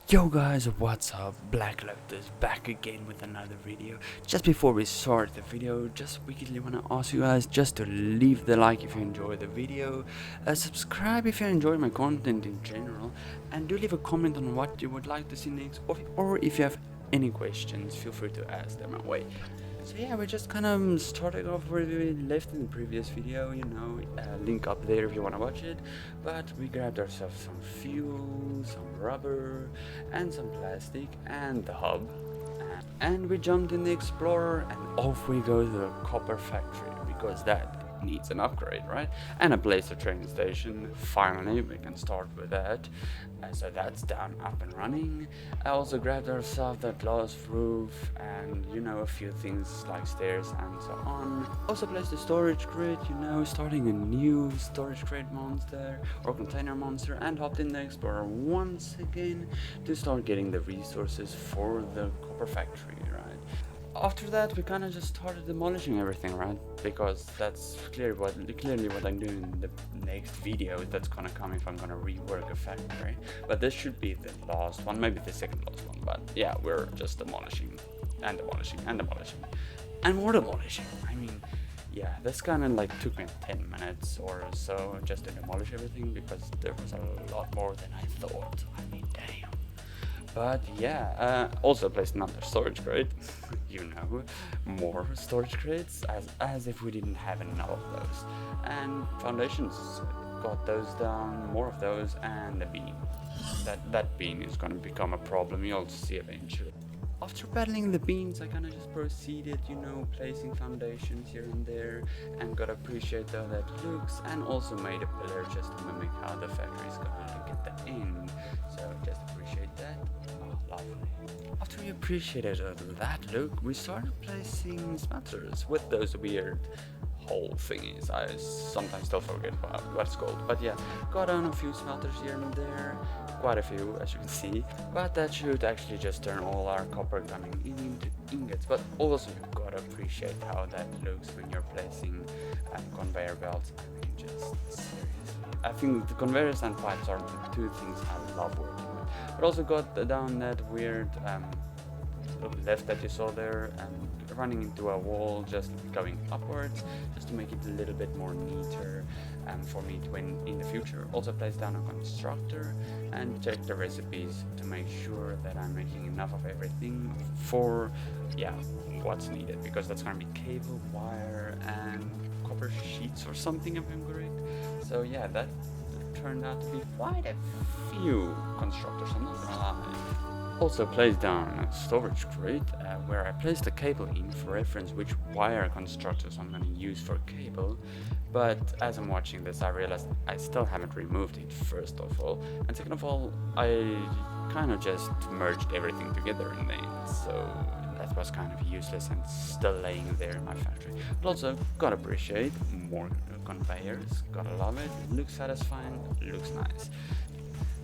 Yo guys, what's up? Black Lotus back again with another video. Just before we start the video, just quickly wanna ask you guys just to leave the like if you enjoy the video, subscribe if you enjoy my content in general, and do leave a comment on what you would like to see next, or if you have any questions, feel free to ask them away. So yeah, we're just kind of starting off where we left in the previous video, link up there if you want to watch it. But we grabbed ourselves some fuel, some rubber, and some plastic, and the hub. And we jumped in the Explorer, and off we go to the copper factory, because that needs an upgrade, right? And a place to train station. Finally, we can start with that. So that's down, up and running. I also grabbed ourselves that glass roof and a few things like stairs and so on. Also placed the storage crate, starting a new storage crate monster or container monster, and hopped in the Explorer once again to start getting the resources for the copper factory, right? After that, we kind of just started demolishing everything, right? Because that's clearly what I'm doing in the next video. That's gonna come if I'm gonna rework a factory. But this should be the last one, maybe the second last one. But yeah, we're just demolishing and demolishing and demolishing and more demolishing. I mean, yeah, this kind of like took me 10 minutes or so just to demolish everything, because there was a lot more than I thought. I mean, damn. But yeah, also placed another storage crate, more storage crates, as if we didn't have enough of those. And foundations, got those down, more of those, and the beam. That beam is gonna become a problem, you'll see eventually. After battling the beams, I kind of just proceeded, placing foundations here and there, and got to appreciate how that looks, and also made a pillar just to mimic how the factory is gonna look at the end. So just appreciate that. Oh, lovely. After we appreciated that look, we started placing smelters with those weird hole thingies. I sometimes still forget what it's called, but yeah, got on a few smelters here and there, quite a few as you can see, but that should actually just turn all our copper coming in into ingots. But also you've got to appreciate how that looks when you're placing conveyor belts. I mean, just seriously, I think the conveyors and pipes are the two things I love working with. But also got down that weird left that you saw there, and running into a wall, just going upwards, just to make it a little bit more neater for me to win in the future. Also place down a constructor and check the recipes to make sure that I'm making enough of everything for what's needed, because that's gonna be cable, wire, and copper sheets or something, if I'm correct. So yeah, that turned out to be quite a few constructors, I'm not gonna lie. Also placed down a storage crate where I placed the cable in for reference which wire constructors I'm going to use for cable, but as I'm watching this I realized I still haven't removed it, first of all, and second of all I kind of just merged everything together in the end, so that was kind of useless and still laying there in my factory. But also gotta appreciate more conveyors, gotta love it, looks satisfying, looks nice.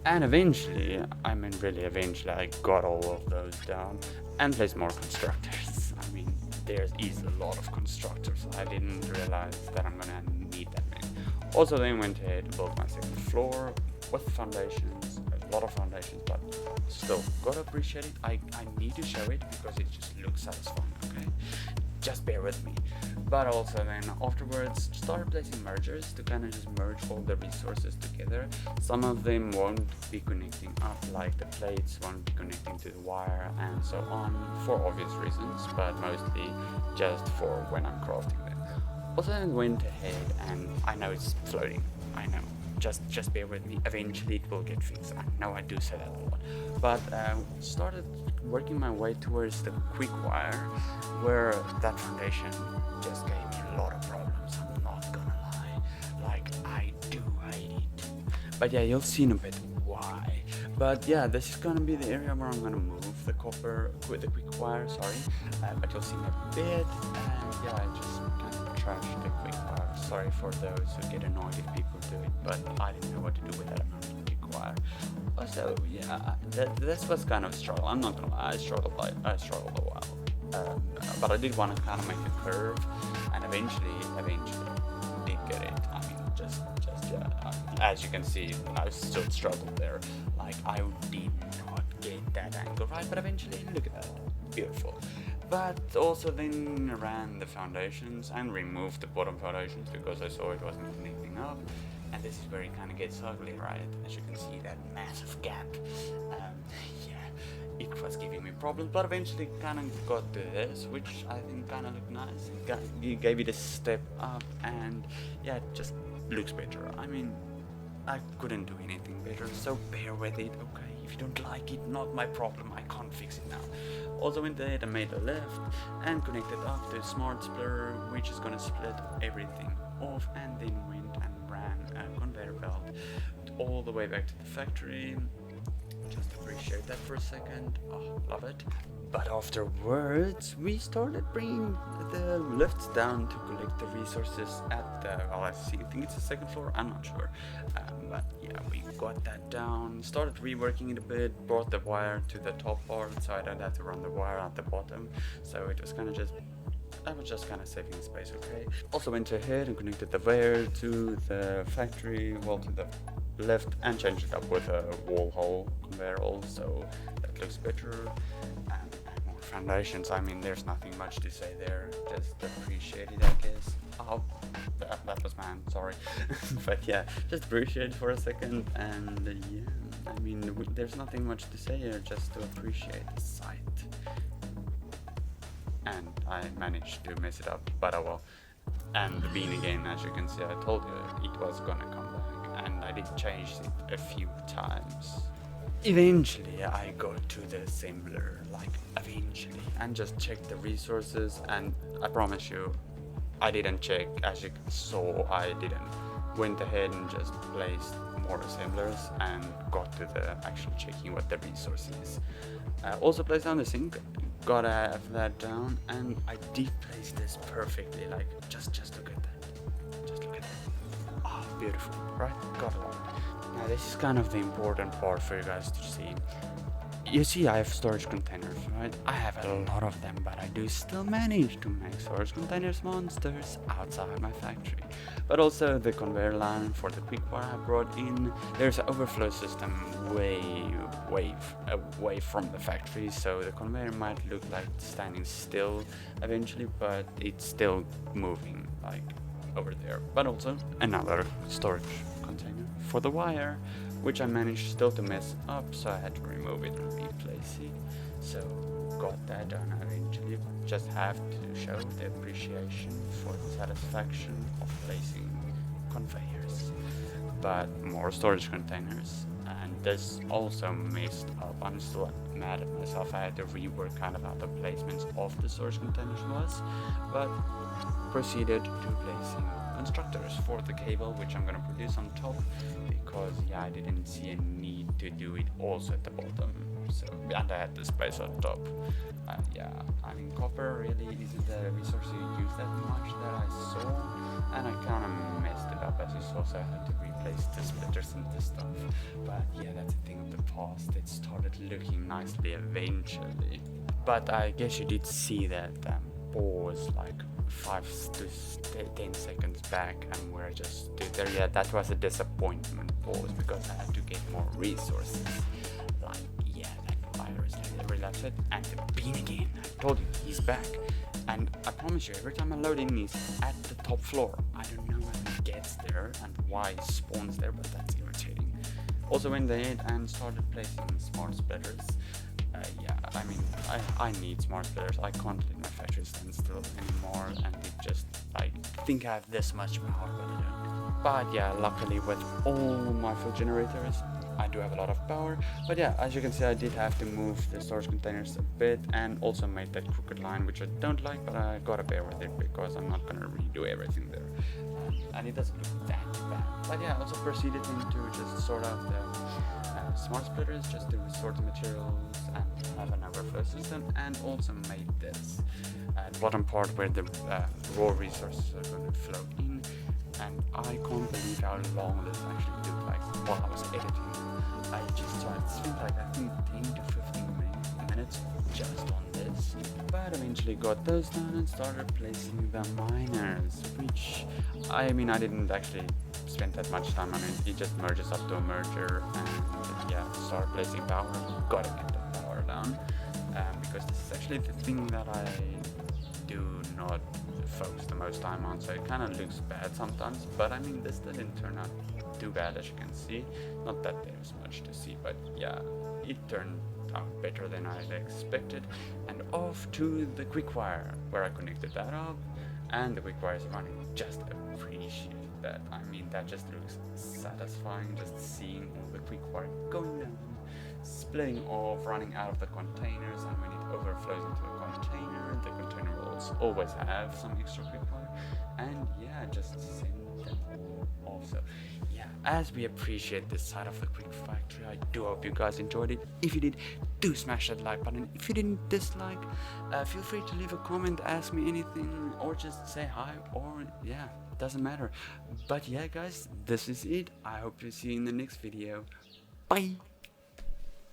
And eventually, I got all of those down and placed more constructors. I mean, there is a lot of constructors. I didn't realize that I'm gonna need that many. Also then went ahead to build my second floor with foundations, a lot of foundations, but still, gotta appreciate it. I need to show it because it just looks satisfying, okay? Just bear with me. But also then afterwards started placing mergers to kind of just merge all the resources together. Some of them won't be connecting up, like the plates won't be connecting to the wire and so on, for obvious reasons, but mostly just for when I'm crafting them. Also then went ahead, and I know it's floating, I know. Just bear with me, eventually it will get fixed. I know I do say that a lot. But started working my way towards the quick wire, where that foundation just gave me a lot of problems, I'm not gonna lie. Like, I do hate it. But yeah, you'll see in a bit why. But yeah, this is gonna be the area where I'm gonna move the copper with the quick wire, but you'll see in a bit. And yeah, I just kind of trashed the quick wire. Sorry for those who get annoyed if people do it, but I didn't know what to do with that amount of quick wire. Also, yeah, this was kind of a struggle. I'm not gonna lie, I struggled a while. But I did want to kind of make a curve, and eventually did get it. I mean, just yeah. As you can see, I still struggled there. Like, I did not get right? But eventually, look at that, beautiful. But also then ran the foundations and removed the bottom foundations because I saw it wasn't connecting up. And this is where it kind of gets ugly, right? As you can see, that massive gap. Yeah, it was giving me problems, but eventually kind of got to this, which I think kind of looked nice. It gave it a step up, and yeah, it just looks better. I mean, I couldn't do anything better, so bear with it, okay? If you don't like it, not my problem, I can't fix it now. Also went ahead and made a left and connected up to a smart splitter, which is gonna split everything off, and then went and ran a conveyor belt all the way back to the factory. Just appreciate that for a second. Oh, love it. But afterwards, we started bringing the lifts down to collect the resources at the, well, I think it's the second floor, I'm not sure. But yeah, we got that down, started reworking it a bit, brought the wire to the top part, so I don't have to run the wire at the bottom. So it was kind of just, I was just kind of saving space, okay? Also went ahead and connected the wire to the factory, well, to the left, and changed it up with a wall hole conveyor hole, so that looks better. And more foundations, I mean, there's nothing much to say there, just appreciate it, I guess. Oh, that was man, sorry. But yeah, just appreciate it for a second, and yeah, I mean, there's nothing much to say here, just to appreciate the site. And I managed to mess it up, but oh well. And the bean again, as you can see, I told you it was gonna come back, and I did change it a few times. Eventually I got to the assembler, like eventually, and just checked the resources, and I promise you, I didn't check, as you saw, I didn't. Went ahead and just placed more assemblers and got to the actual checking what the resource is. Also placed down the sink, gotta have that down, and I did place this perfectly, like just look at that, just look at that. Oh, beautiful, right? Gotta love it. Now this is kind of the important part for you guys to see. You see, I have storage containers, right? I have a lot of them, but I do still manage to make storage containers monsters outside my factory. But also the conveyor line for the quick wire I brought in. There's an overflow system way away from the factory, so the conveyor might look like standing still eventually, but it's still moving, like over there. But also another storage container for the wire, which I managed still to mess up, so I had to remove it and replace it. So got that done eventually. Just have to show the appreciation for the satisfaction of placing conveyors. But more storage containers, and this also messed up. I'm still mad at myself. I had to rework kind of how the placements of the storage containers was, but proceeded to placing constructors for the cable, which I'm gonna produce on top, because yeah, I didn't see a need to do it also at the bottom. So, and I had the space on top. Yeah, I mean, copper really isn't a resource you use that much that I saw, and I kind of messed it up, as you saw, so I had to replace the splitters and this stuff. But yeah, that's a thing of the past. It started looking nicely eventually. But I guess you did see that pause like 5 to 10 seconds back, and where I just stood there. Yeah, that was a disappointment pause because I had to get more resources. Like, yeah, that virus relapsed, and the bean again. I told you, he's back. And I promise you, every time I load in, he's at the top floor. I don't know how he gets there and why he spawns there, but that's irritating. Also went ahead and started placing smart splitters. Yeah, I mean, I need smart splitters. I can't let my factory stand still anymore, and it just, I think I have this much power, but I don't. But yeah, luckily with all my fuel generators, I do have a lot of power. But yeah, as you can see, I did have to move the storage containers a bit, and also made that crooked line, which I don't like, but I gotta bear with it because I'm not gonna redo everything there. And it doesn't look that bad. But yeah, I also proceeded into just sort out the smart splitters, just to sort the materials and have an overflow system, and also made this bottom part where the raw resources are going to flow in. And I can't believe how long this actually took. Like while I was editing, I just tried to spend like I think 10 to 15 minutes just on this, but eventually got those done and started placing the miners, which I mean, I didn't actually spend that much time on it. It just merges up to a merger, and yeah, start placing power, gotta get the power. far down, because this is actually the thing that I do not focus the most time on, so it kind of looks bad sometimes. But I mean, this didn't turn out too bad, as you can see. Not that there's much to see, but yeah, it turned out better than I had expected. And off to the quick wire, where I connected that up, and the quick wire is running. Just appreciate that. I mean, that just looks satisfying, just seeing all the quick wire going down, splitting off, running out of the containers, and when it overflows into a container, the container will always have some extra quick wire, and yeah, just send them all off. So yeah, as we appreciate this side of the quick factory, I do hope you guys enjoyed it. If you did, do smash that like button. If you didn't dislike, feel free to leave a comment, ask me anything, or just say hi, or yeah, doesn't matter. But yeah guys, this is it. I hope to see you in the next video. Bye.